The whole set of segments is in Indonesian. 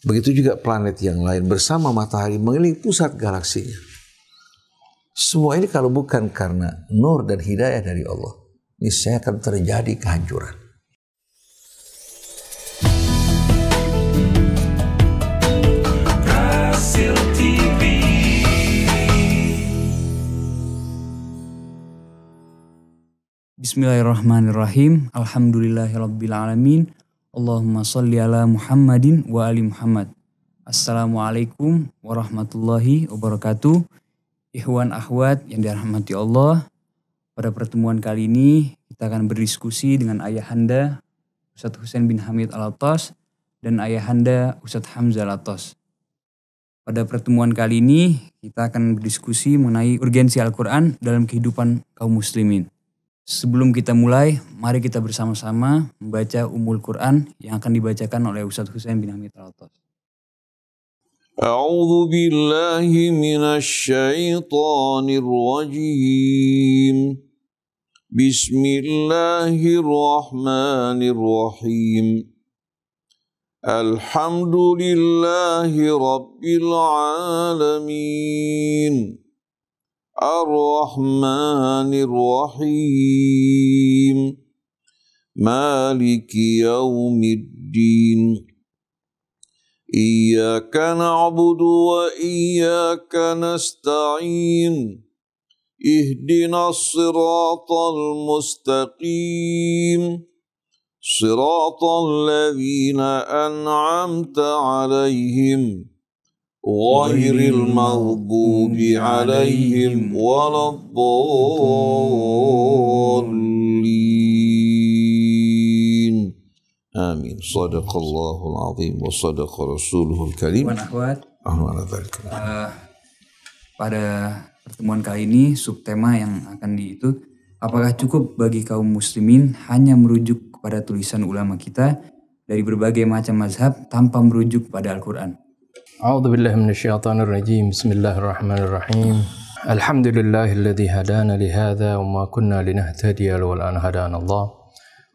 Begitu juga planet yang lain bersama matahari mengelilingi pusat galaksinya. Semua ini kalau bukan karena nur dan hidayah dari Allah, niscaya akan terjadi kehancuran. Bismillahirrahmanirrahim. Alhamdulillahirabbil alamin. Allahumma shalli ala Muhammadin wa ali Muhammad. Assalamualaikum warahmatullahi wabarakatuh. Ikhwan akhwat yang dirahmati Allah. Pada pertemuan kali ini kita akan berdiskusi dengan ayahanda Ustadz Husain bin Hamid Alatas dan ayahanda Ustadz Hamzah Alatas. Pada pertemuan kali ini kita akan berdiskusi mengenai urgensi Al-Quran dalam kehidupan kaum muslimin. Sebelum kita mulai, mari kita bersama-sama membaca Ummul Quran yang akan dibacakan oleh Ustadz Husain bin Hamid Alatas. A'udzu billahi minasy syaithanir rajim. Bismillahirrahmanirrahim. Alhamdulillahi rabbil alamin. Ar-Rahmanir Rahim. Maliki yaumiddin. Iyyaka na'budu wa iyyaka nasta'in. Ihdinas siratal mustaqim. Siratal ladzina an'amta 'alaihim. Ghairil maghdubi 'alaihim waladdallin. Amin. Shadaqallahul azim wa shadaqa rasuluhul karim. Pada pertemuan kali ini subtema yang akan diikut, apakah cukup bagi kaum muslimin hanya merujuk kepada tulisan ulama kita dari berbagai macam mazhab tanpa merujuk pada Al-Quran? A'udzu billahi minasyaitonir rajim. Bismillahirrahmanirrahim. Alhamdulillahilladzi hadana li hadza wa ma kunna linahtadiya laula an hadanallah.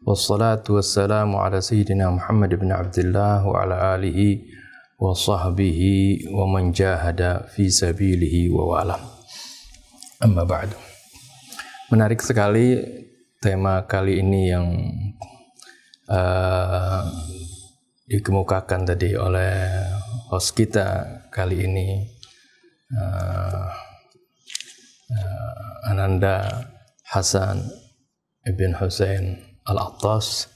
Wassalatu wassalamu ala sayyidina Muhammad ibn Abdullah wa ala alihi wa sahbihi wa man jahada fi sabilihi wa wala. Amma ba'du. Menarik sekali tema kali ini yang dikemukakan tadi oleh host kita kali ini, Ananda Hasan ibn Husain Alatas,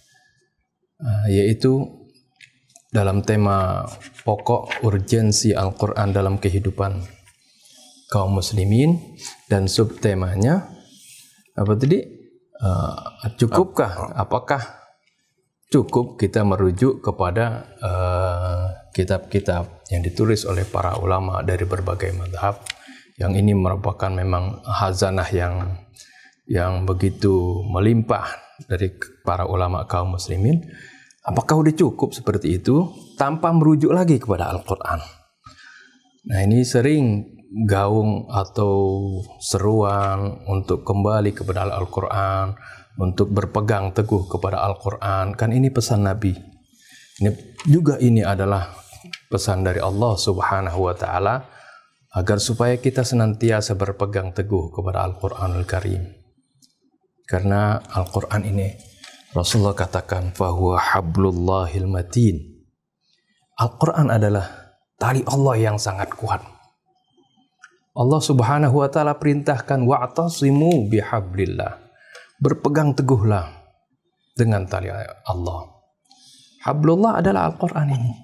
yaitu dalam tema pokok urgensi Al-Quran dalam kehidupan kaum muslimin, dan subtemanya apa tadi? Cukupkah? Apakah cukup kita merujuk kepada kitab-kitab yang ditulis oleh para ulama dari berbagai mazhab, yang ini merupakan memang hazanah yang begitu melimpah dari para ulama kaum muslimin. Apakah udah cukup seperti itu tanpa merujuk lagi kepada Al-Quran? Nah, ini sering gaung atau seruan untuk kembali kepada Al-Quran, untuk berpegang teguh kepada Al-Quran. Kan ini pesan Nabi. Ini adalah pesan dari Allah Subhanahu wa Ta'ala, agar supaya kita senantiasa berpegang teguh kepada Al-Quranul Karim. Karena Al-Quran ini Rasulullah katakan fahuwa hablullahil matin. Al-Quran adalah tali Allah yang sangat kuat. Allah Subhanahu wa Ta'ala perintahkan wa'tasimu bihablillah. Berpegang teguhlah dengan tali Allah. Hablullah adalah Al-Quran ini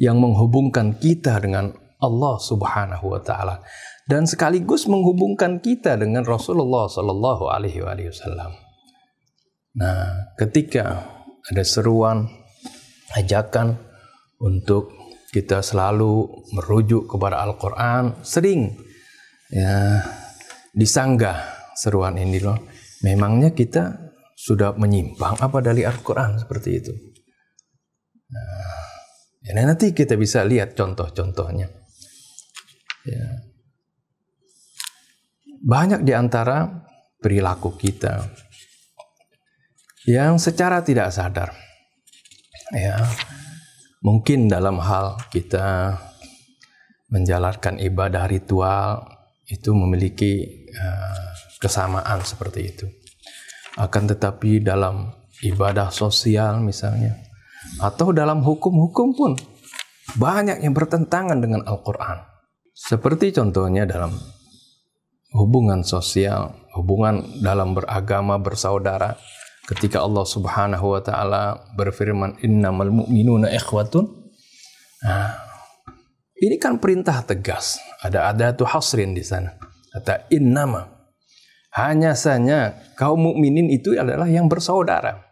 yang menghubungkan kita dengan Allah Subhanahu wa Ta'ala, dan sekaligus menghubungkan kita dengan Rasulullah Sallallahu Alaihi Wasallam. Nah, ketika ada seruan, ajakan untuk kita selalu merujuk kepada Al-Quran, sering disanggah seruan ini loh. Memangnya kita sudah menyimpang apa dari Al-Quran seperti itu? Nah, nanti kita bisa lihat contoh-contohnya. Ya. Banyak di antara perilaku kita yang secara tidak sadar Mungkin dalam hal kita menjalankan ibadah ritual itu memiliki kesamaan seperti itu. Akan tetapi dalam ibadah sosial misalnya, atau dalam hukum-hukum pun banyak yang bertentangan dengan Al-Quran. Seperti contohnya dalam hubungan sosial, hubungan dalam beragama, bersaudara. Ketika Allah Subhanahu wa Ta'ala berfirman, innamal mu'minuna ikhwatun. Nah, ini kan perintah tegas. Ada adatu hasrin di sana. Kata innama. Hanya saja kaum mukminin itu adalah yang bersaudara.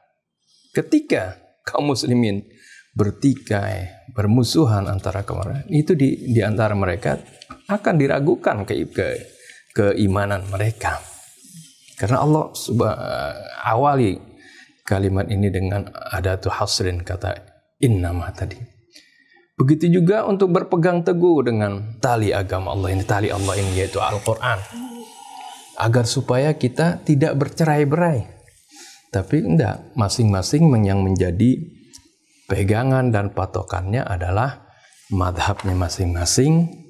Ketika kaum muslimin bertikai, bermusuhan antara mereka, itu di antara mereka akan diragukan keimanan mereka. Karena Allah awali kalimat ini dengan adatu hasrin, kata innama tadi. Begitu juga untuk berpegang teguh dengan tali agama Allah ini, tali Allah ini yaitu Al-Quran. Agar supaya kita tidak bercerai-berai. Tapi enggak, masing-masing yang menjadi pegangan dan patokannya adalah madhabnya masing-masing.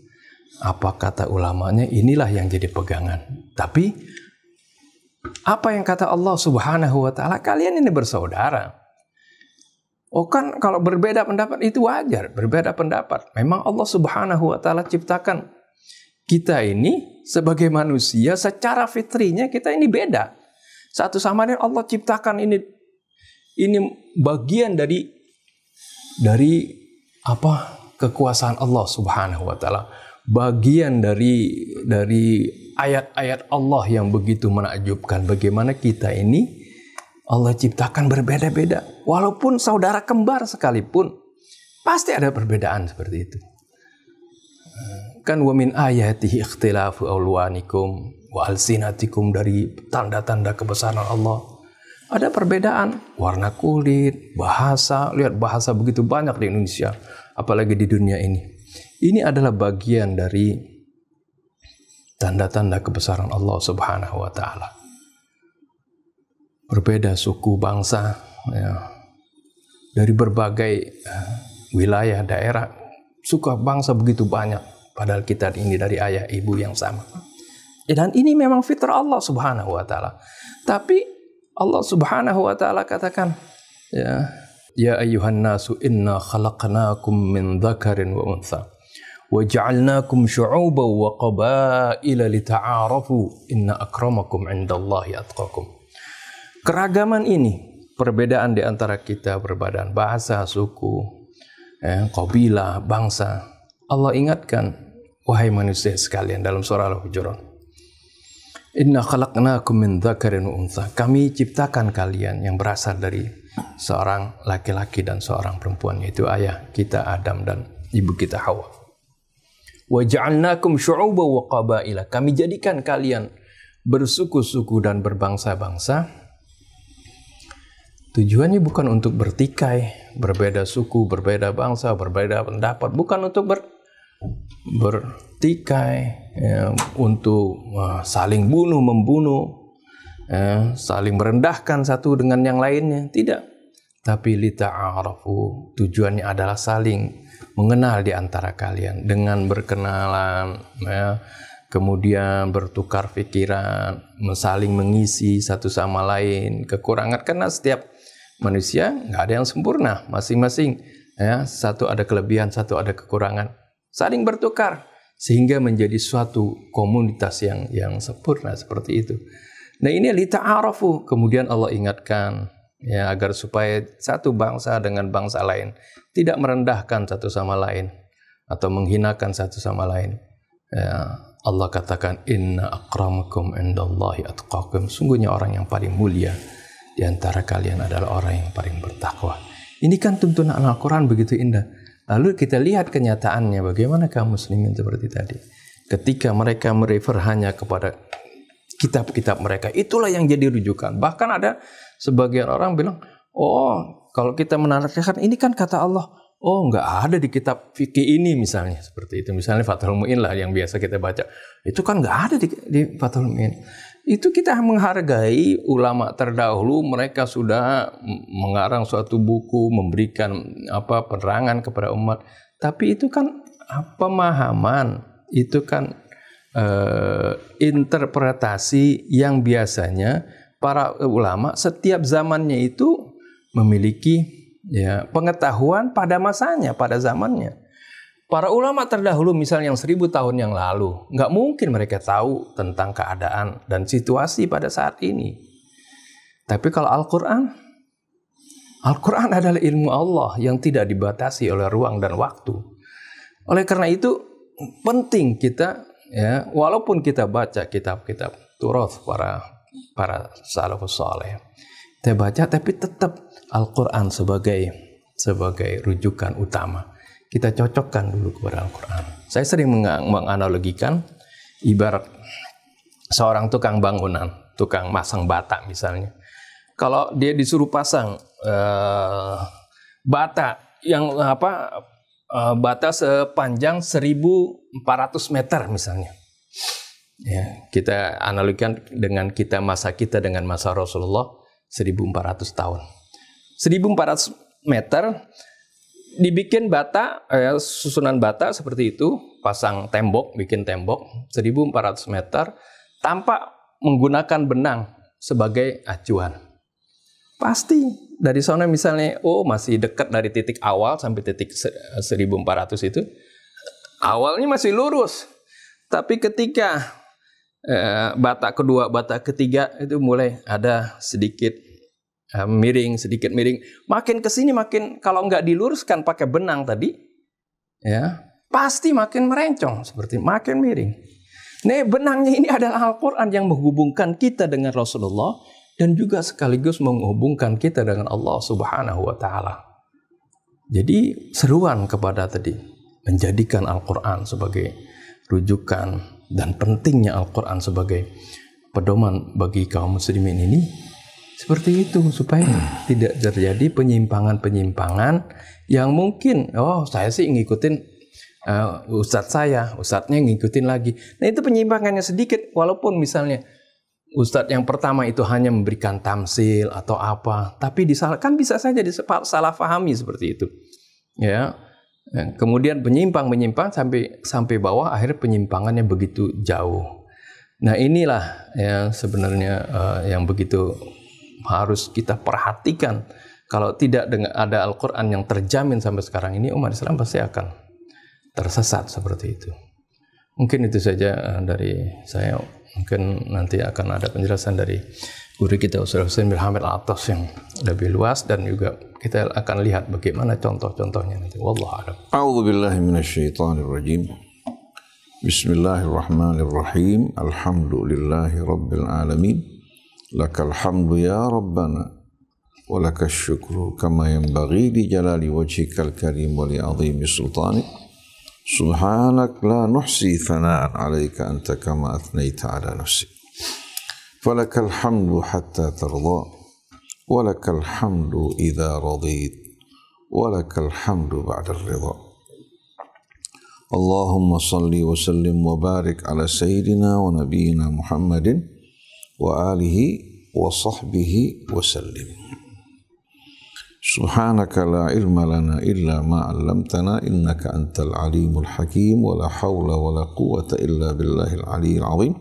Apa kata ulamanya, inilah yang jadi pegangan. Tapi apa yang kata Allah Subhanahu wa Ta'ala, kalian ini bersaudara. Oh kan kalau berbeda pendapat itu wajar, berbeda pendapat. Memang Allah Subhanahu wa Ta'ala ciptakan kita ini sebagai manusia secara fitrinya kita ini beda. Satu sama lain Allah ciptakan ini bagian dari apa? Kekuasaan Allah Subhanahu wa Ta'ala. Bagian dari ayat-ayat Allah yang begitu menakjubkan, bagaimana kita ini Allah ciptakan berbeda-beda. Walaupun saudara kembar sekalipun pasti ada perbedaan seperti itu. Kan wa min ayatihi ikhtilafu alwanikum wa alsinatikum, dari tanda-tanda kebesaran Allah ada perbedaan warna kulit, bahasa. Lihat bahasa begitu banyak di Indonesia, apalagi di dunia ini. Ini adalah bagian dari tanda-tanda kebesaran Allah Subhanahu wa Ta'ala. Berbeda suku, bangsa, ya, dari berbagai wilayah, daerah, suku bangsa begitu banyak. Padahal kita ini dari ayah ibu yang sama. Dan ini memang fitrah Allah Subhanahu wa Ta'ala. Tapi Allah Subhanahu wa Ta'ala katakan, ya ayyuhan nasu inna khalaqnakum min dzakarin wa untha wa ja'alnakum syu'uban wa qabaila lita'arafu inna akramakum 'indallahi atqakum. Keragaman ini, perbedaan di antara kita, perbedaan bahasa, suku, kabilah, bangsa. Allah ingatkan, wahai manusia sekalian, dalam surah Al-Hujurat, inna khalaqnakum min dzakarin wa untha. Kami ciptakan kalian yang berasal dari seorang laki-laki dan seorang perempuan, yaitu ayah kita Adam dan ibu kita Hawa. Wa ja'alnakum syu'uban wa qabaila. Kami jadikan kalian bersuku-suku dan berbangsa-bangsa. Tujuannya bukan untuk bertikai, berbeda suku, berbeda bangsa, berbeda pendapat, bukan untuk bertikai, ya, untuk saling bunuh, membunuh, saling merendahkan satu dengan yang lainnya. Tidak. Tapi lita'arafu, tujuannya adalah saling mengenal di antara kalian dengan berkenalan, ya, kemudian bertukar pikiran, saling mengisi satu sama lain kekurangan, karena setiap manusia nggak ada yang sempurna, masing-masing, ya, satu ada kelebihan, satu ada kekurangan, saling bertukar sehingga menjadi suatu komunitas yang sempurna seperti itu. Nah ini lita'arafu, kemudian Allah ingatkan, ya, agar supaya satu bangsa dengan bangsa lain tidak merendahkan satu sama lain atau menghinakan satu sama lain. Ya, Allah katakan inna akramakum indallahi atqakum. Sungguhnya orang yang paling mulia di antara kalian adalah orang yang paling bertakwa. Ini kan tuntunan Al-Quran begitu indah. Lalu kita lihat kenyataannya, bagaimana kaum muslimin seperti tadi. Ketika mereka merefer hanya kepada kitab-kitab mereka, itulah yang jadi rujukan. Bahkan ada sebagian orang bilang, oh kalau kita menarikkan ini kan kata Allah, oh nggak ada di kitab fikih ini misalnya, seperti itu. Misalnya Fathul Mu'in lah yang biasa kita baca, itu kan nggak ada di Fathul Mu'in. Itu kita menghargai ulama terdahulu, mereka sudah mengarang suatu buku, memberikan penerangan kepada umat. Tapi itu kan pemahaman, itu kan interpretasi yang biasanya para ulama setiap zamannya itu memiliki pengetahuan pada masanya, pada zamannya. Para ulama terdahulu misalnya yang 1000 tahun yang lalu, nggak mungkin mereka tahu tentang keadaan dan situasi pada saat ini. Tapi kalau Al-Quran adalah ilmu Allah yang tidak dibatasi oleh ruang dan waktu. Oleh karena itu penting kita, walaupun kita baca kitab-kitab Turath para salafus saleh, kita baca, tapi tetap Al-Quran sebagai rujukan utama. Kita cocokkan dulu kepada Al-Quran. Saya sering menganalogikan ibarat seorang tukang bangunan, tukang masang bata misalnya. Kalau dia disuruh pasang bata yang bata sepanjang 1400 meter misalnya. Ya, kita analogikan dengan masa kita dengan masa Rasulullah 1400 tahun. 1400 meter dibikin bata, susunan bata seperti itu, pasang tembok, bikin tembok 1400 meter tanpa menggunakan benang sebagai acuan. Pasti dari sana misalnya, masih dekat dari titik awal sampai titik 1400 itu, awalnya masih lurus. Tapi ketika bata kedua, bata ketiga itu mulai ada sedikit miring, makin kesini makin, kalau nggak diluruskan pakai benang tadi, pasti makin merencong, seperti makin miring. Nih benangnya ini adalah Al-Quran yang menghubungkan kita dengan Rasulullah dan juga sekaligus menghubungkan kita dengan Allah Subhanahu wa Ta'ala. Jadi seruan kepada tadi menjadikan Al-Quran sebagai rujukan dan pentingnya Al-Quran sebagai pedoman bagi kaum muslimin ini. Seperti itu, supaya tidak terjadi penyimpangan-penyimpangan yang mungkin, saya sih ngikutin ustadznya ngikutin lagi. Nah itu penyimpangannya sedikit, walaupun misalnya ustadz yang pertama itu hanya memberikan tamsil atau apa, tapi kan bisa saja salah fahami seperti itu. Ya, kemudian menyimpang sampai bawah, akhirnya penyimpangannya begitu jauh. Nah inilah yang sebenarnya yang begitu harus kita perhatikan. Kalau tidak ada Al-Quran yang terjamin sampai sekarang ini, umat Islam pasti akan tersesat seperti itu. Mungkin itu saja dari saya. Mungkin nanti akan ada penjelasan dari guru kita Ustaz Husain bin Hamid Al-Attas yang lebih luas, dan juga kita akan lihat bagaimana contoh-contohnya nanti. Wallahu a'lam. A'udzu billahi minasyaitonir rajim. Bismillahirrahmanirrahim. Alhamdulillahi rabbil alamin. Lakal hamdu ya Rabbana wa lakas syukru kama yanbaghi li jalali wajhikal karim wa li azimi sultanik. Subhanak la nuhsi thana'an 'alaika anta kama athnaita 'ala nafsi. Falakal hamdu hatta tarda wa lakal hamdu idza radit wa lakal hamdu ba'da ar-ridha. Allahumma salli wa sallim wa barik ala sayyidina wa nabiyyina Muhammadin wa alihi wa sahbihi wa sallim. Subhanaka la ilma lana illa ma 'allamtana innaka antal alimul hakim wa la hawla wa la quwwata illa billahil aliyyil azim.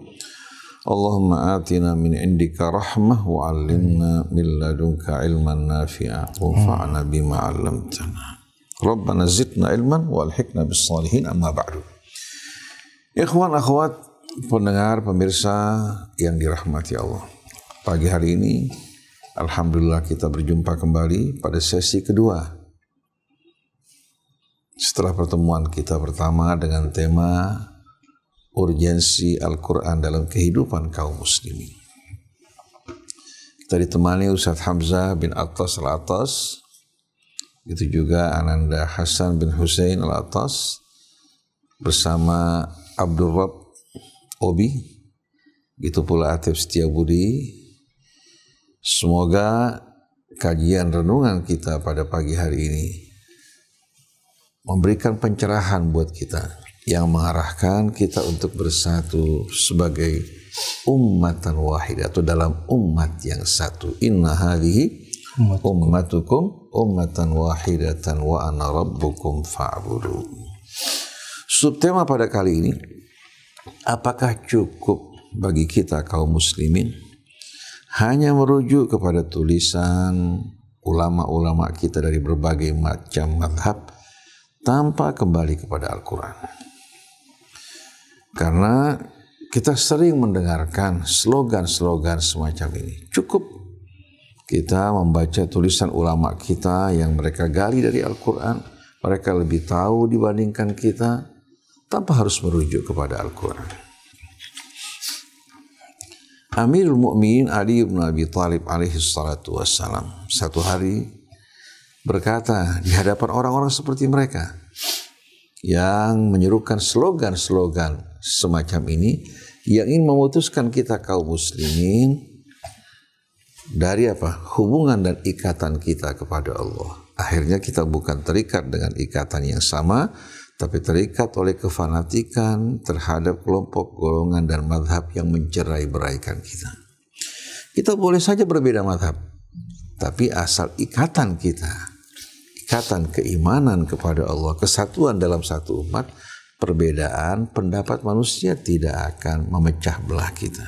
Allahumma atina min indika rahmah wa 'allimna min ladunka ilman nafi'a wa anfa'na bima 'allamtana. Rabbana zidna ilman wa alhiqna bis salihin, amma ba'du. Ikhwan akhwat, pendengar, pemirsa yang dirahmati Allah. Pagi hari ini, alhamdulillah kita berjumpa kembali pada sesi kedua. Setelah pertemuan kita pertama dengan tema urgensi Al-Quran dalam kehidupan kaum muslimin. Kita ditemani Ustaz Hamzah bin Attas Al-Attas, itu juga Ananda Hasan bin Husain Al-Attas, bersama Abdul Rabb Obi, gitu pula Atif Setiabudi. Semoga kajian renungan kita pada pagi hari ini memberikan pencerahan buat kita, yang mengarahkan kita untuk bersatu sebagai ummatan wahidah, atau dalam umat yang satu. Inna hadhihi ummatukum ummatan wahidatan wa ana rabbukum fa'budu. Subtema pada kali ini, apakah cukup bagi kita kaum muslimin hanya merujuk kepada tulisan ulama-ulama kita dari berbagai macam mazhab tanpa kembali kepada Al-Quran? Karena kita sering mendengarkan slogan-slogan semacam ini. Cukup kita membaca tulisan ulama kita yang mereka gali dari Al-Quran, mereka lebih tahu dibandingkan kita, tanpa harus merujuk kepada Al-Quran. Amirul Mukminin Ali bin Abi Thalib alaihi salatu wassalam satu hari berkata di hadapan orang-orang seperti mereka yang menyerukan slogan-slogan semacam ini, yang ingin memutuskan kita kaum muslimin dari hubungan dan ikatan kita kepada Allah. Akhirnya kita bukan terikat dengan ikatan yang sama, tapi terikat oleh kefanatikan terhadap kelompok, golongan, dan mazhab yang mencerai-beraikan kita. Kita boleh saja berbeda mazhab, tapi asal ikatan kita, ikatan keimanan kepada Allah, kesatuan dalam satu umat, perbedaan pendapat manusia tidak akan memecah belah kita.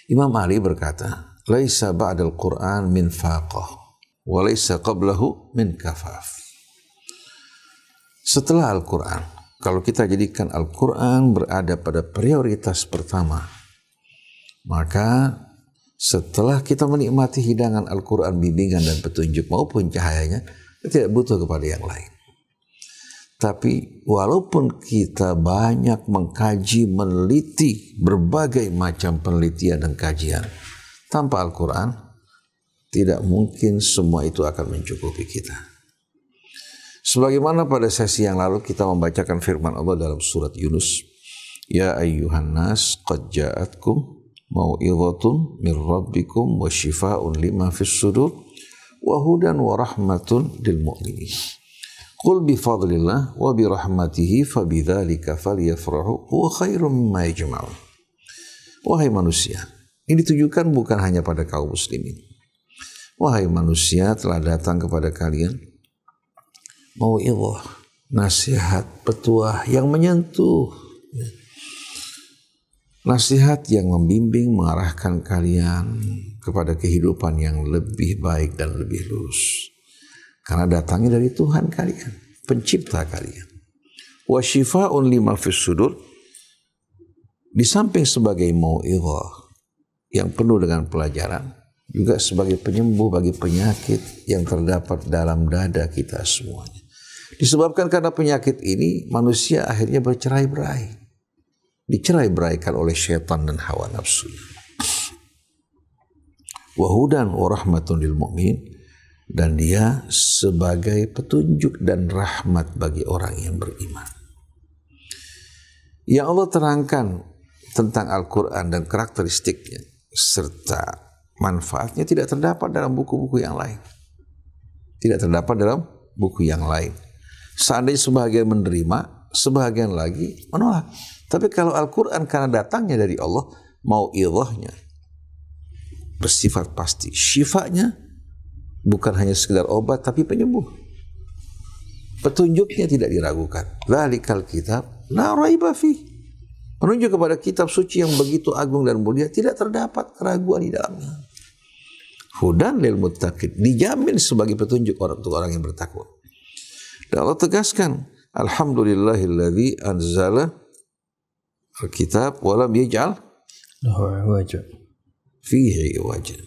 Imam Ali berkata, "Laisa ba'dal Qur'an min faqah, wa laisa qablahu min kafaf." Setelah Al-Quran, kalau kita jadikan Al-Quran berada pada prioritas pertama, maka setelah kita menikmati hidangan Al-Quran, bimbingan dan petunjuk maupun cahayanya, kita tidak butuh kepada yang lain. Tapi walaupun kita banyak mengkaji, meneliti berbagai macam penelitian dan kajian, tanpa Al-Quran, tidak mungkin semua itu akan mencukupi kita. Sebagaimana pada sesi yang lalu kita membacakan firman Allah dalam surat Yunus, Ya ayyuhan nas qad ja'atkum mau'izatun min rabbikum wa shifaa'un lima fis sudur wa hudan wa rahmatun lil mu'minin. Qul bi fadlillah wa bi rahmatihi fa bidzalika falyafrahu huwa khairum mimma yajma'un. Wahai manusia, ini ditujukan bukan hanya pada kaum muslimin. Wahai manusia, telah datang kepada kalian mau'izah, nasihat, petuah yang menyentuh, nasihat yang membimbing, mengarahkan kalian kepada kehidupan yang lebih baik dan lebih lurus. Karena datangnya dari Tuhan kalian, pencipta kalian. Wa shifaa'un lima fis sudur, di samping sebagai mau'izah yang penuh dengan pelajaran, juga sebagai penyembuh bagi penyakit yang terdapat dalam dada kita semuanya. Disebabkan karena penyakit ini, manusia akhirnya bercerai-berai. Dicerai-beraikan oleh syaitan dan hawa nafsu. Wa hudan wa rahmatun lil mu'minin, dan dia sebagai petunjuk dan rahmat bagi orang yang beriman. Yang Allah terangkan tentang Al-Quran dan karakteristiknya serta manfaatnya tidak terdapat dalam buku-buku yang lain. Tidak terdapat dalam buku yang lain. Seandainya sebagian menerima, sebagian lagi menolak. Tapi kalau Al-Quran karena datangnya dari Allah, mau'izahnya bersifat pasti. Syifanya bukan hanya sekedar obat, tapi penyembuh. Petunjuknya tidak diragukan. Dzalikal kitab la raiba fih. Menunjuk kepada kitab suci yang begitu agung dan mulia, tidak terdapat keraguan di dalamnya. Hudan lil muttaqin, dijamin sebagai petunjuk untuk orang yang bertakwa. Dan Allah tegaskan, alhamdulillahilladzi anzala al-kitab wa lam yaj'al fihi iwaja.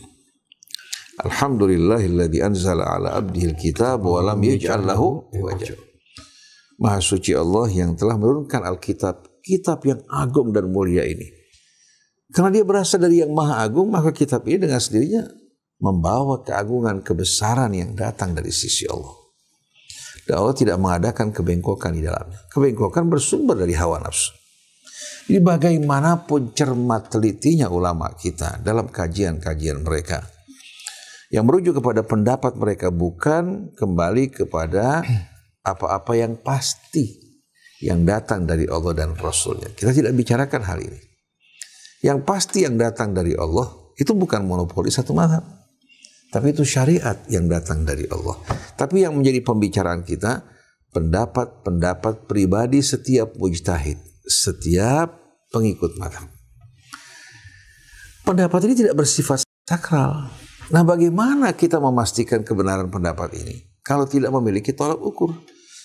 Alhamdulillahilladzi anzala ala abdihil kitab wa lam yaj'al lahu iwaja. Maha suci Allah yang telah menurunkan Alkitab, kitab yang agung dan mulia ini. Karena dia berasal dari yang maha agung, maka kitab ini dengan sendirinya membawa keagungan, kebesaran yang datang dari sisi Allah. Dan Allah tidak mengadakan kebengkokan di dalamnya. Kebengkokan bersumber dari hawa nafsu. Jadi bagaimanapun cermat telitinya ulama kita dalam kajian-kajian mereka, yang merujuk kepada pendapat mereka bukan kembali kepada apa-apa yang pasti yang datang dari Allah dan Rasulnya. Kita tidak bicarakan hal ini. Yang pasti yang datang dari Allah itu bukan monopoli satu mazhab. Tapi itu syariat yang datang dari Allah. Tapi yang menjadi pembicaraan kita, pendapat-pendapat pribadi setiap mujtahid, setiap pengikut mazhab. Pendapat ini tidak bersifat sakral. Nah, bagaimana kita memastikan kebenaran pendapat ini kalau tidak memiliki tolak ukur?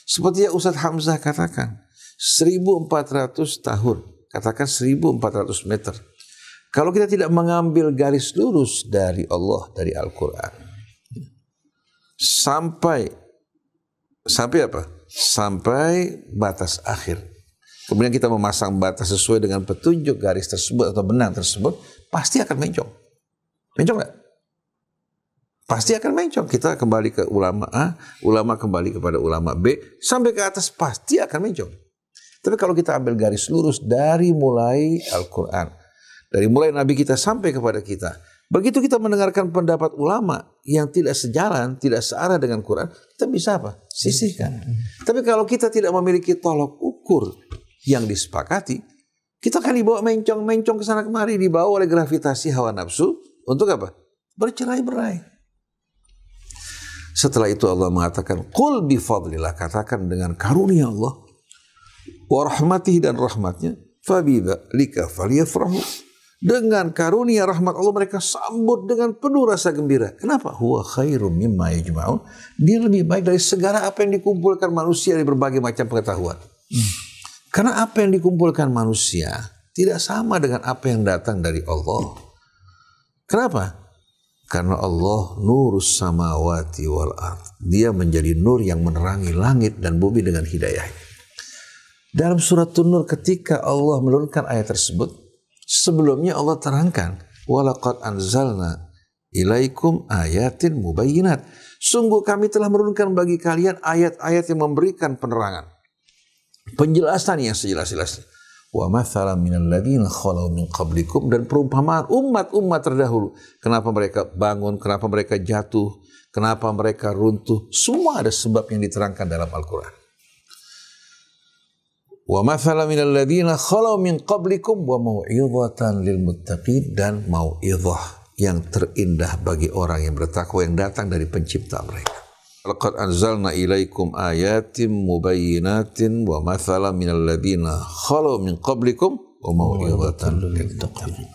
Seperti yang Ustadz Hamzah katakan, 1400 tahun, katakan 1400 meter. Kalau kita tidak mengambil garis lurus dari Allah, dari Al-Quran, sampai apa? Sampai batas akhir. Kemudian kita memasang batas sesuai dengan petunjuk garis tersebut atau benang tersebut, pasti akan mencong. Mencong nggak? Pasti akan mencong. Kita kembali ke ulama A, ulama kembali kepada ulama B, sampai ke atas pasti akan mencong. Tapi kalau kita ambil garis lurus dari mulai Al-Quran, dari mulai Nabi kita sampai kepada kita, begitu kita mendengarkan pendapat ulama yang tidak sejalan, tidak searah dengan Quran, kita bisa apa? Sisihkan. Tapi kalau kita tidak memiliki tolok ukur yang disepakati, kita akan dibawa mencong-mencong ke sana kemari, dibawa oleh gravitasi hawa nafsu untuk apa? Bercerai-berai. Setelah itu Allah mengatakan, "Qul bi fadlillah," katakan dengan karunia Allah, wa rahmatihi, dan rahmatnya, fabidzalika falyafrahu. Dengan karunia rahmat Allah mereka sambut dengan penuh rasa gembira. Kenapa? Huwa khairum mimma yajma'un. Dia lebih baik dari segala apa yang dikumpulkan manusia dari berbagai macam pengetahuan. Karena apa yang dikumpulkan manusia tidak sama dengan apa yang datang dari Allah. Kenapa? Karena Allah nurus samawati wal ard. Dia menjadi nur yang menerangi langit dan bumi dengan hidayah. Dalam surat An-Nur ketika Allah menurunkan ayat tersebut, sebelumnya Allah terangkan, walaqad anzalna ilaikum ayatin mubayyinat. Sungguh kami telah menurunkan bagi kalian ayat-ayat yang memberikan penerangan, penjelasan yang sejelas-jelasnya. Wa mathalan minal ladzina khalau min qablikum, dan perumpamaan umat-umat terdahulu. Kenapa mereka bangun, kenapa mereka jatuh, kenapa mereka runtuh. Semua ada sebab yang diterangkan dalam Al-Quran. Wa mathalan minal ladzina khalau min qablikum wa mau'izatan lil muttaqin, dan mau'izah yang terindah bagi orang yang bertakwa yang datang dari pencipta mereka. Laqad anzalna ilaikum ayatin mubayyinatin wa mathalan minal ladzina khalau min qablikum wa mau'izatan lil muttaqin.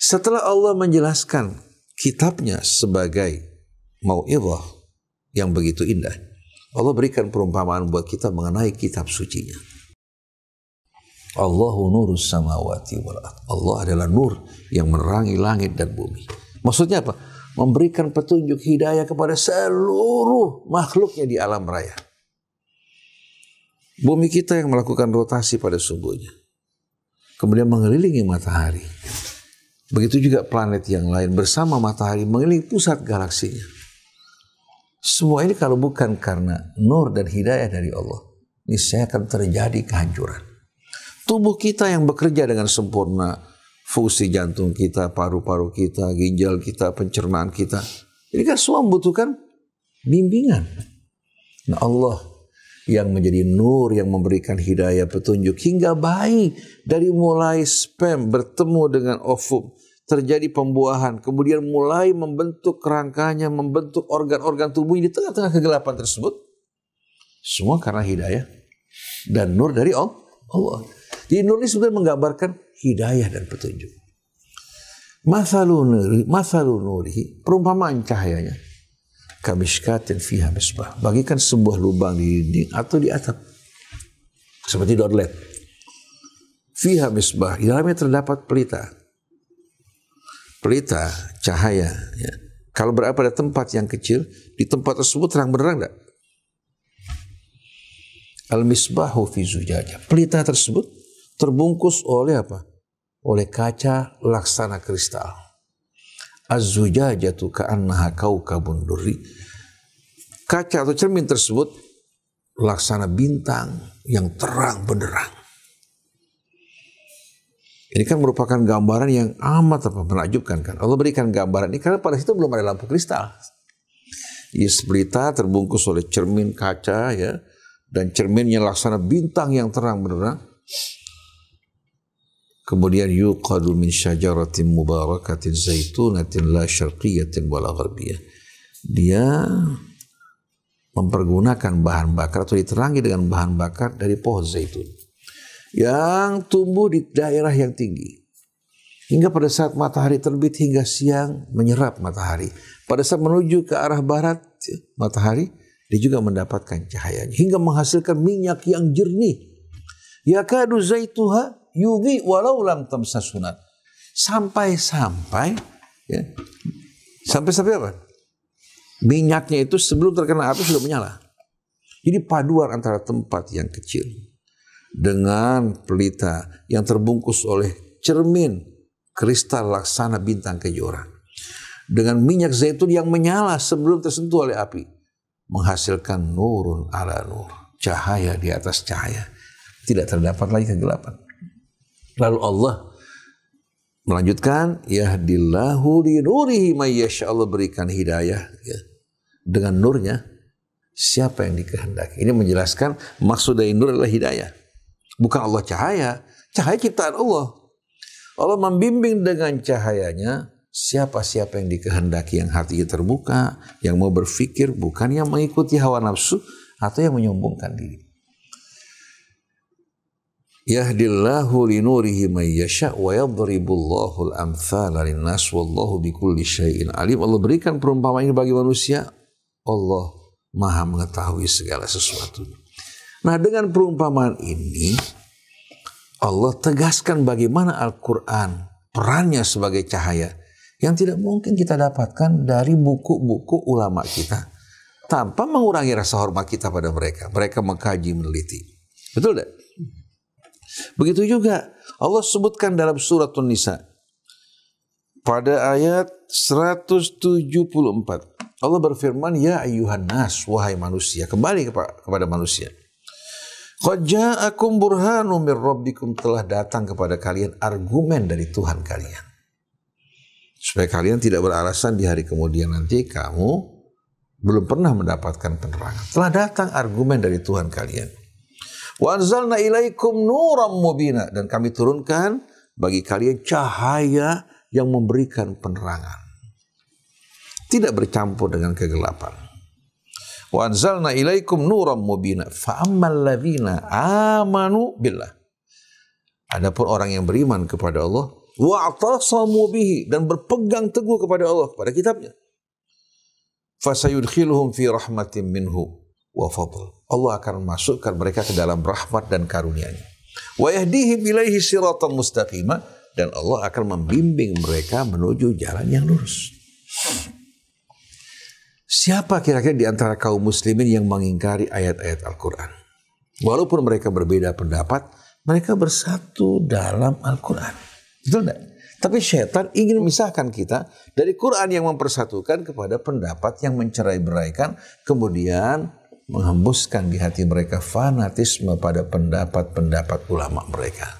Setelah Allah menjelaskan kitabnya sebagai mau'izah yang begitu indah, Allah berikan perumpamaan buat kita mengenai kitab sucinya. Allahu nurus samawati wal ard. Allah adalah nur yang menerangi langit dan bumi. Maksudnya apa? Memberikan petunjuk hidayah kepada seluruh makhluknya di alam raya. Bumi kita yang melakukan rotasi pada subuhnya, kemudian mengelilingi matahari. Begitu juga planet yang lain bersama matahari mengelilingi pusat galaksinya. Semua ini kalau bukan karena nur dan hidayah dari Allah, niscaya akan terjadi kehancuran. Tubuh kita yang bekerja dengan sempurna, fungsi jantung kita, paru-paru kita, ginjal kita, pencernaan kita, ini kan semua membutuhkan bimbingan. Nah, Allah yang menjadi nur, yang memberikan hidayah, petunjuk hingga bayi, dari mulai sperm bertemu dengan ovum, terjadi pembuahan, kemudian mulai membentuk kerangkanya, membentuk organ-organ tubuh di tengah-tengah kegelapan tersebut, semua karena hidayah dan nur dari Allah. Jadi nur ini sebenarnya menggambarkan hidayah dan petunjuk. Mathalu nurihi, perumpamaan cahayanya, kamishkatin fiha misbah, bagikan sebuah lubang di dinding atau di atap, seperti doorlet. Fiha misbah, di dalamnya terdapat pelita. Pelita cahaya. Ya. Kalau berada pada tempat yang kecil, di tempat tersebut terang benderang enggak? Al-misbahu fi zujajah. Pelita tersebut terbungkus oleh apa? Oleh kaca laksana kristal. Az-zujajatu ka'annaha kaukabun durri. Kaca atau cermin tersebut laksana bintang yang terang benderang. Ini kan merupakan gambaran yang amat menakjubkan kan. Allah berikan gambaran ini karena pada situ belum ada lampu kristal. Pelita terbungkus oleh cermin kaca ya, dan cerminnya laksana bintang yang terang benderang. Kemudian yuqadu min syajaratin mubarakatin zaitunatin la syarqiyatin wala gharbiyah. Dia mempergunakan bahan bakar atau diterangi dengan bahan bakar dari pohon zaitun yang tumbuh di daerah yang tinggi. Hingga pada saat matahari terbit hingga siang menyerap matahari. Pada saat menuju ke arah barat matahari, dia juga mendapatkan cahayanya. Hingga menghasilkan minyak yang jernih. Yakadu zaituha yudhi walau lam tamsasunat. Sampai-sampai apa? Minyaknya itu sebelum terkena api sudah menyala. Jadi paduan antara tempat yang kecil dengan pelita yang terbungkus oleh cermin kristal laksana bintang kejora dengan minyak zaitun yang menyala sebelum tersentuh oleh api menghasilkan nurun ala nur, cahaya di atas cahaya, tidak terdapat lagi kegelapan. Lalu Allah melanjutkan, yahdillahu li nurihi may yasha, Allah berikan hidayah dengan nurnya siapa yang dikehendaki. Ini menjelaskan maksud dari nur adalah hidayah. Bukan Allah cahaya, cahaya ciptaan Allah. Allah membimbing dengan cahayanya siapa-siapa yang dikehendaki, yang hatinya terbuka, yang mau berfikir, bukan yang mengikuti hawa nafsu atau yang menyombongkan diri. Yahdillahu li nurihi may yasha wa yadribullahu al-amthala lin-nas wallahu bikulli syai'in alim. Allah berikan perumpamaan ini bagi manusia. Allah Maha mengetahui segala sesuatu. Nah, dengan perumpamaan ini Allah tegaskan bagaimana Al-Quran perannya sebagai cahaya yang tidak mungkin kita dapatkan dari buku-buku ulama kita tanpa mengurangi rasa hormat kita pada mereka. Mereka mengkaji, meneliti. Betul tidak? Begitu juga Allah sebutkan dalam surat An-Nisa pada ayat 174. Allah berfirman, ya ayyuhan nas, wahai manusia, kembali kepada manusia. Qad ja'akum burhanun mir rabbikum, telah datang kepada kalian argumen dari Tuhan kalian. Supaya kalian tidak beralasan di hari kemudian nanti kamu belum pernah mendapatkan penerangan. Telah datang argumen dari Tuhan kalian. Wa anzalna ilaikum nuram mubina, dan kami turunkan bagi kalian cahaya yang memberikan penerangan. Tidak bercampur dengan kegelapan. Wa anzalna ilaikum nuram mubina fa ammal ladzina amanu billah. Adapun orang yang beriman kepada Allah, wa'tasamu bihi, dan berpegang teguh kepada Allah, kepada kitabnya, fasayudkhiluhum fi rahmatin minhu wa fadl. Allah akan memasukkan mereka ke dalam rahmat dan karunia-Nya. Wa yahdihim ilaihi siratan mustaqima, dan Allah akan membimbing mereka menuju jalan yang lurus. Siapa kira-kira di antara kaum muslimin yang mengingkari ayat-ayat Al-Quran? Walaupun mereka berbeda pendapat, mereka bersatu dalam Al-Quran. Betul tidak? Tapi syaitan ingin memisahkan kita dari Quran yang mempersatukan kepada pendapat yang mencerai-beraikan, kemudian menghembuskan di hati mereka fanatisme pada pendapat-pendapat ulama mereka.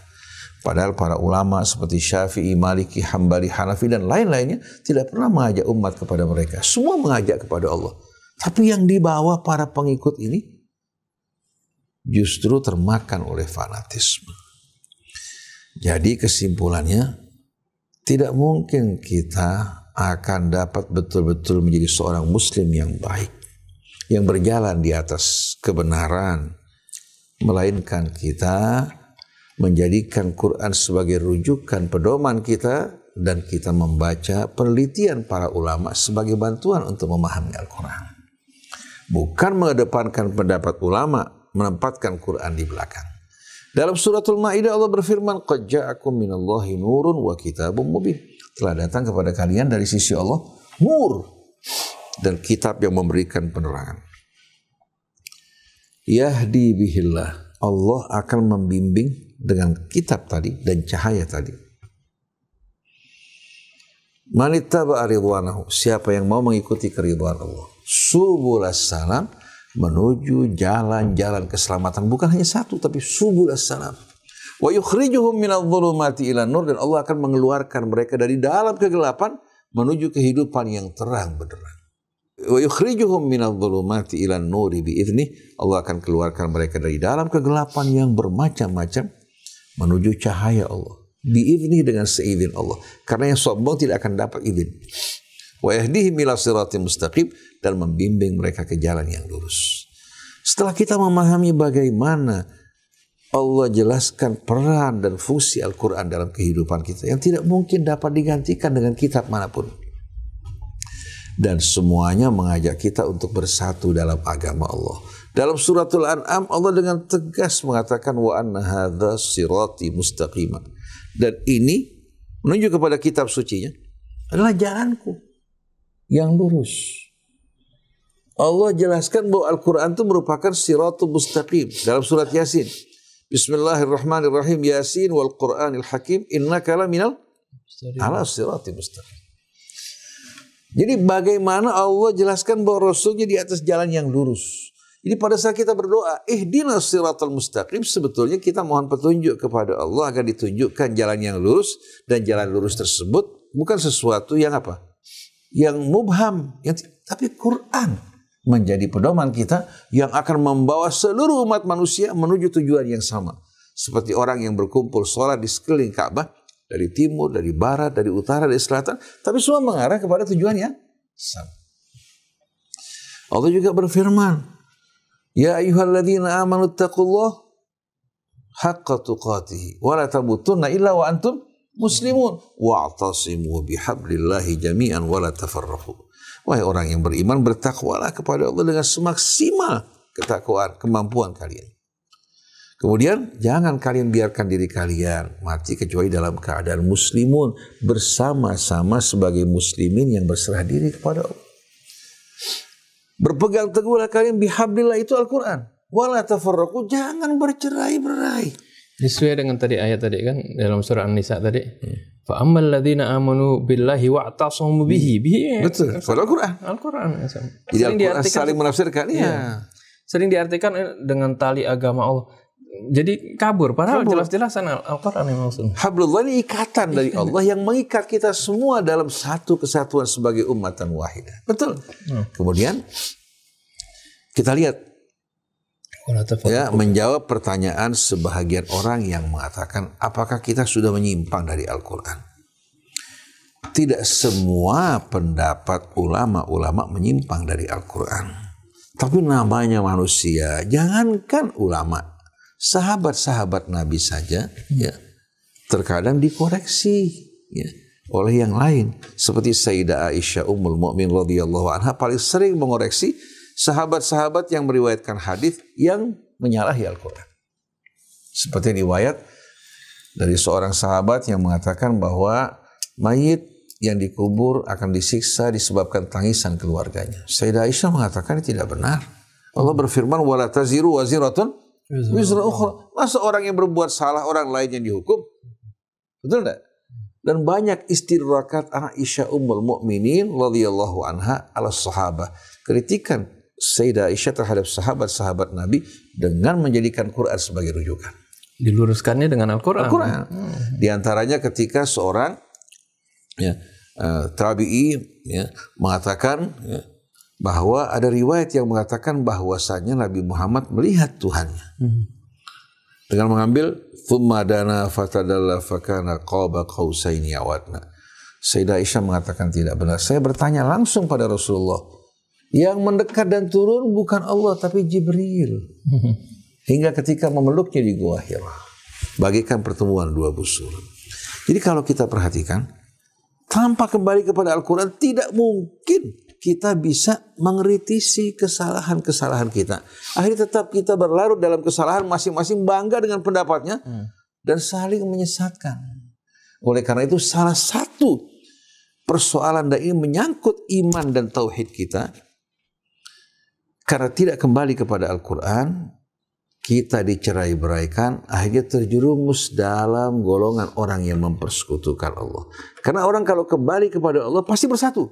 Padahal para ulama seperti Syafi'i, Maliki, Hambali, Hanafi, dan lain-lainnya tidak pernah mengajak umat kepada mereka. Semua mengajak kepada Allah. Tapi yang dibawa para pengikut ini justru termakan oleh fanatisme. Jadi kesimpulannya, tidak mungkin kita akan dapat betul-betul menjadi seorang muslim yang baik, yang berjalan di atas kebenaran, melainkan kita menjadikan Quran sebagai rujukan pedoman kita, dan kita membaca penelitian para ulama sebagai bantuan untuk memahami Al-Quran. Bukan mengedepankan pendapat ulama, menempatkan Quran di belakang. Dalam suratul Maidah Allah berfirman, qad ja'akum minallahi nurun wa kitabun mubin. Telah datang kepada kalian dari sisi Allah nur dan kitab yang memberikan penerangan. Yahdi bihillah, Allah akan membimbing dengan kitab tadi dan cahaya tadi. Manittaba'a ridwanahu, siapa yang mau mengikuti keridhaan Allah. Subulas salam, menuju jalan-jalan keselamatan, bukan hanya satu tapi subulas salam. Wa yukhrijuhum minadh-dhulumati ila nur, dan Allah akan mengeluarkan mereka dari dalam kegelapan menuju kehidupan yang terang benderang. Wa yukhrijuhum minadh-dhulumati ila nuri bi'idznih, Allah akan keluarkan mereka dari dalam kegelapan yang bermacam-macam menuju cahaya Allah. Biizni, dengan seizin Allah. Karena yang sombong tidak akan dapat izin. Wa yahdihim ila siratim mustaqim, dan membimbing mereka ke jalan yang lurus. Setelah kita memahami bagaimana Allah jelaskan peran dan fungsi Al-Quran dalam kehidupan kita yang tidak mungkin dapat digantikan dengan kitab manapun. Dan semuanya mengajak kita untuk bersatu dalam agama Allah. Dalam suratul An'am Allah dengan tegas mengatakan wa anna hadza sirati mustaqima. Dan ini menunjuk kepada kitab sucinya adalah jalanku yang lurus. Allah jelaskan bahwa Al-Quran itu merupakan siratul mustaqim dalam surat Yasin. Bismillahirrahmanirrahim. Yasin wal Qur'anil Hakim innaka laminal ala siratil mustaqim. Jadi bagaimana Allah jelaskan bahwa Rasulnya di atas jalan yang lurus. Jadi pada saat kita berdoa, ihdinas siratal mustaqim, sebetulnya kita mohon petunjuk kepada Allah agar ditunjukkan jalan yang lurus, dan jalan lurus tersebut bukan sesuatu yang apa? Yang mubham, tapi Quran menjadi pedoman kita yang akan membawa seluruh umat manusia menuju tujuan yang sama. Seperti orang yang berkumpul sholat di sekeliling Ka'bah, dari timur, dari barat, dari utara, dari selatan, tapi semua mengarah kepada tujuan yang sama. Allah juga berfirman, ya ayyuhalladzina amanu taqullah haqqa tuqatih wa la tamutunna illa wa antum muslimun wa'tasimu bihablillahi jami'an wa la tafarraqu. Wahai orang yang beriman, bertakwalah kepada Allah dengan semaksimal ketakwaan, kemampuan kalian. Kemudian jangan kalian biarkan diri kalian mati kecuali dalam keadaan muslimun, bersama-sama sebagai muslimin yang berserah diri kepada Allah. Berpegang teguhlah kalian bihablillah, itu Al-Quran. Wala tafarraqu, jangan bercerai-berai. Sesuai dengan tadi ayat tadi kan dalam surah An-Nisa tadi. Fa ammal ladzina amanu billahi wa'tasamu bihi. Betul. Al-Quran. Al-Quran. Jadi Al-Quran saling menafsirkan. Iya. Sering diartikan dengan tali agama Allah. Jadi kabur, padahal jelas-jelasan Al-Quran yang maksudnya. Hablullah ini ikatan dari Allah yang mengikat kita semua dalam satu kesatuan sebagai ummatan wahidah. Betul. Kemudian kita lihat ya, menjawab pertanyaan sebahagian orang yang mengatakan apakah kita sudah menyimpang dari Al-Quran. Tidak semua pendapat ulama-ulama menyimpang dari Al-Quran. Tapi namanya manusia, jangankan ulama, sahabat-sahabat Nabi saja ya terkadang dikoreksi ya oleh yang lain, seperti Sayyidah Aisyah Ummul Mukminin radhiyallahu anha paling sering mengoreksi sahabat-sahabat yang meriwayatkan hadis yang menyalahi Al-Quran. Seperti riwayat dari seorang sahabat yang mengatakan bahwa mayit yang dikubur akan disiksa disebabkan tangisan keluarganya. Sayyidah Aisyah mengatakan ini tidak benar. Allah berfirman wala taziru waziratun wizra ukhra. Masa orang yang berbuat salah orang lain yang dihukum? Betul enggak? Dan banyak istidrakat Aisyah Ummul Mukminin radhiyallahu anha ala sahabah. Kritikan Sayyidah Aisyah terhadap sahabat-sahabat Nabi dengan menjadikan Quran sebagai rujukan. Diluruskannya dengan Al-Quran. Di antaranya ketika seorang tabi'i mengatakan bahwa ada riwayat yang mengatakan bahwasanya Nabi Muhammad melihat Tuhannya dengan mengambil thumma dana fatadalla fakana qaba qausaini aw adna. Sayyidah Aisyah mengatakan tidak benar. Saya bertanya langsung pada Rasulullah, yang mendekat dan turun bukan Allah tapi Jibril. Hingga ketika memeluknya di Gua Hira, bagikan pertemuan dua busur. Jadi kalau kita perhatikan, tanpa kembali kepada Al-Quran tidak mungkin kita bisa mengkritisi kesalahan-kesalahan kita. Akhirnya tetap kita berlarut dalam kesalahan, masing-masing bangga dengan pendapatnya dan saling menyesatkan. Oleh karena itu salah satu persoalan dan ini menyangkut iman dan tauhid kita. Karena tidak kembali kepada Al-Quran, kita dicerai-beraikan, akhirnya terjerumus dalam golongan orang yang mempersekutukan Allah. Karena orang kalau kembali kepada Allah pasti bersatu.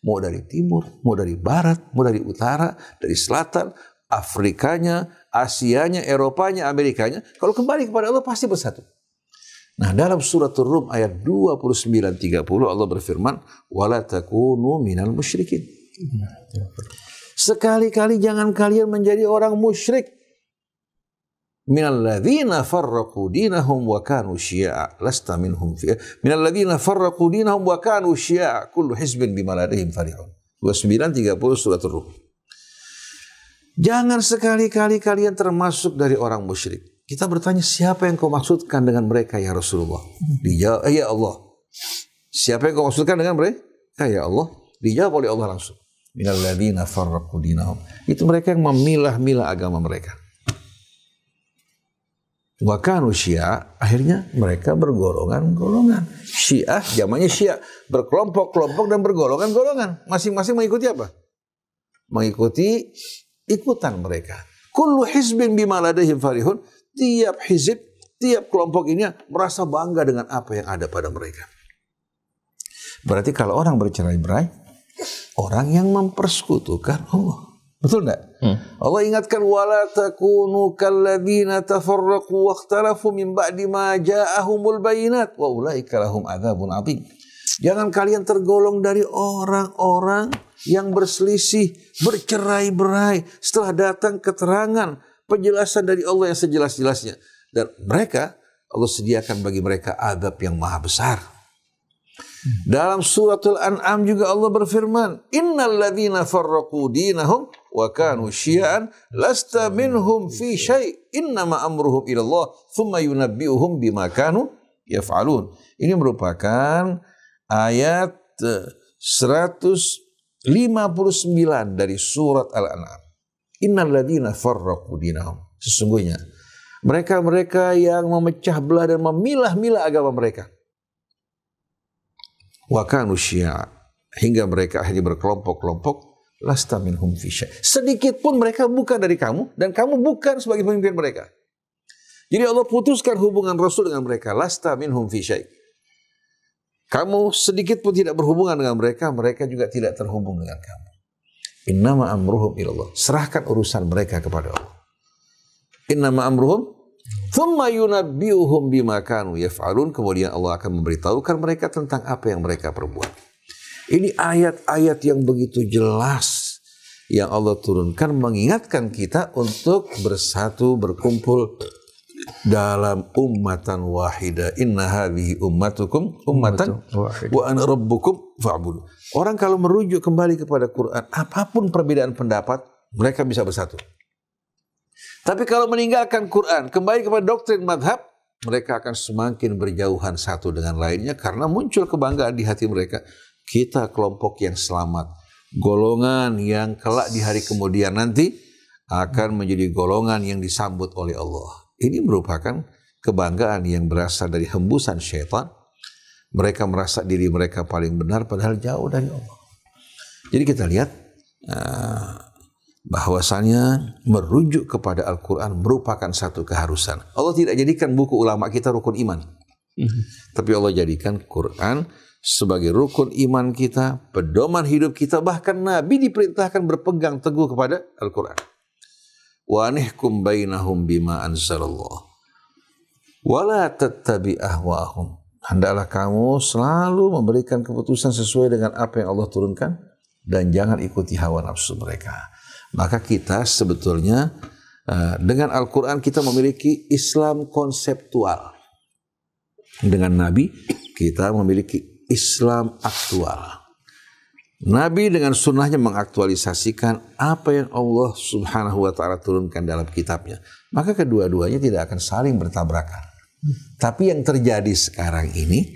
Mau dari timur, mau dari barat, mau dari utara, dari selatan, Afrikanya, Asianya, Eropanya, Amerikanya. Kalau kembali kepada Allah pasti bersatu. Nah, dalam surat Rum ayat 29-30 Allah berfirman, "Wala takunu minal musyrikin." Sekali-kali jangan kalian menjadi orang musyrik. minal ladzina farraqu dinahum wa kanu syi'a lasta minhum fi minal ladzina farraqu dinahum wa kanu syi'a kullu hizbin bima ladaihim farihun. 29:30 surat Ar-Rum. Jangan sekali-kali kalian termasuk dari orang musyrik. Kita bertanya, siapa yang kau maksudkan dengan mereka ya Rasulullah? Dijawab, ya Allah. Siapa yang kau maksudkan dengan mereka? Ya Allah. Dijawab oleh Allah langsung. Minal ladzina farraqu dinahum. Itu mereka yang memilah-milah agama mereka. Wa kanu syi'a, akhirnya mereka bergolongan-golongan. Syiah jamaknya syiah, berkelompok-kelompok dan bergolongan-golongan. Masing-masing mengikuti apa? Mengikuti ikutan mereka. Kullu hizbin bima ladaihim farihun. Tiap hizib, tiap kelompok ini merasa bangga dengan apa yang ada pada mereka. Berarti kalau orang bercerai-berai, orang yang mempersekutukan Allah. Betul enggak? Allah ingatkan wala takunu kalladzina tafarraqu wakhtalafu min ba'di ma ja'ahumul bayinat wa ulaika lahum adzabun adzim. Jangan kalian tergolong dari orang-orang yang berselisih, bercerai-berai setelah datang keterangan, penjelasan dari Allah yang sejelas-jelasnya. Dan mereka, Allah sediakan bagi mereka azab yang maha besar. Dalam suratul An'am juga Allah berfirman, innal ladzina farraqu dinahum wa kanu syi'an lasta minhum fi syai' innama amruhum ila Allah thumma yunabbi'uhum bima kanu yaf'alun. Ini merupakan ayat 159 dari surat Al-An'am. Innal ladzina farraqu dinahum. Sesungguhnya mereka-mereka yang memecah belah dan memilah-milah agama mereka. Wa kanu syi'a, hingga mereka akhirnya berkelompok-kelompok, lasta minhum fi syai'. Sedikit pun mereka bukan dari kamu dan kamu bukan sebagai pemimpin mereka. Jadi Allah putuskan hubungan Rasul dengan mereka, lasta minhum fi syai'. Kamu sedikit pun tidak berhubungan dengan mereka, mereka juga tidak terhubung dengan kamu. Innama amruhum ilallah. Serahkan urusan mereka kepada Allah. Innama amruhum thumma yunabbi'uhum bima kanu yaf'alun. Kemudian Allah akan memberitahukan mereka tentang apa yang mereka perbuat. Ini ayat-ayat yang begitu jelas yang Allah turunkan mengingatkan kita untuk bersatu, berkumpul dalam ummatan wahidah. Inna hadhihi ummatukum ummatan wa ana rabbukum fa'budu. Orang kalau merujuk kembali kepada Quran, apapun perbedaan pendapat, mereka bisa bersatu. Tapi kalau meninggalkan Quran, kembali kepada doktrin madhab, mereka akan semakin berjauhan satu dengan lainnya karena muncul kebanggaan di hati mereka. Kita kelompok yang selamat, golongan yang kelak di hari kemudian nanti akan menjadi golongan yang disambut oleh Allah. Ini merupakan kebanggaan yang berasal dari hembusan syaitan. Mereka merasa diri mereka paling benar padahal jauh dari Allah. Jadi kita lihat bahwasanya merujuk kepada Al-Quran merupakan satu keharusan. Allah tidak jadikan buku ulama kita rukun iman. Tapi Allah jadikan Quran sebagai rukun iman kita, pedoman hidup kita. Bahkan Nabi diperintahkan berpegang teguh kepada Al-Quran. Wa anihkum bainahum bima anzalallah wa la tattabi ahwa'ahum. Hendaklah kamu selalu memberikan keputusan sesuai dengan apa yang Allah turunkan dan jangan ikuti hawa nafsu mereka. Maka kita sebetulnya dengan Al-Quran kita memiliki Islam konseptual. Dengan Nabi kita memiliki Islam aktual. Nabi dengan sunnahnya mengaktualisasikan apa yang Allah subhanahu wa ta'ala turunkan dalam kitabnya. Maka kedua-duanya tidak akan saling bertabrakan. Tapi yang terjadi sekarang ini,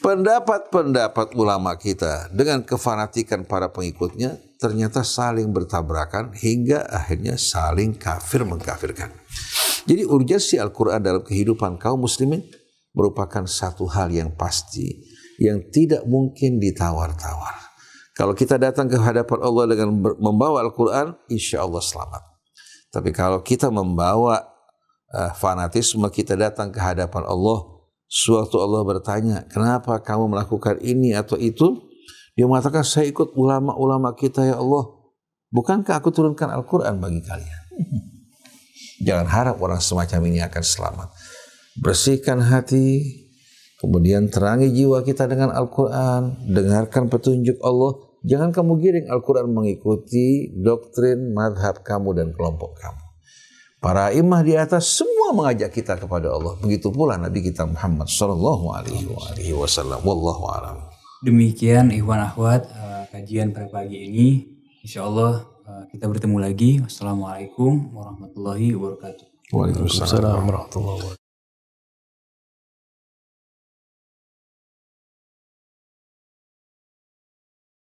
pendapat-pendapat ulama kita dengan kefanatikan para pengikutnya ternyata saling bertabrakan hingga akhirnya saling kafir mengkafirkan. Jadi urgensi Al-Quran dalam kehidupan kaum muslimin merupakan satu hal yang pasti, yang tidak mungkin ditawar-tawar. Kalau kita datang ke hadapan Allah dengan membawa Al-Quran, insya Allah selamat. Tapi kalau kita membawa fanatisme, kita datang ke hadapan Allah, suatu Allah bertanya, kenapa kamu melakukan ini atau itu? Dia mengatakan, saya ikut ulama-ulama kita ya Allah. Bukankah aku turunkan Al-Quran bagi kalian? Jangan harap orang semacam ini akan selamat. Bersihkan hati, kemudian terangi jiwa kita dengan Al-Quran, dengarkan petunjuk Allah. Jangan kamu giring Al-Quran mengikuti doktrin, madhab kamu dan kelompok kamu. Para imam di atas semua semua mengajak kita kepada Allah. Begitu pula Nabi kita Muhammad sallallahu alaihi wasallam. Wallahu a'lam. Demikian ikhwan akhwat kajian pada pagi ini. Insyaallah kita bertemu lagi. Wassalamualaikum warahmatullahi wabarakatuh. Waalaikumsalam warahmatullahi wabarakatuh.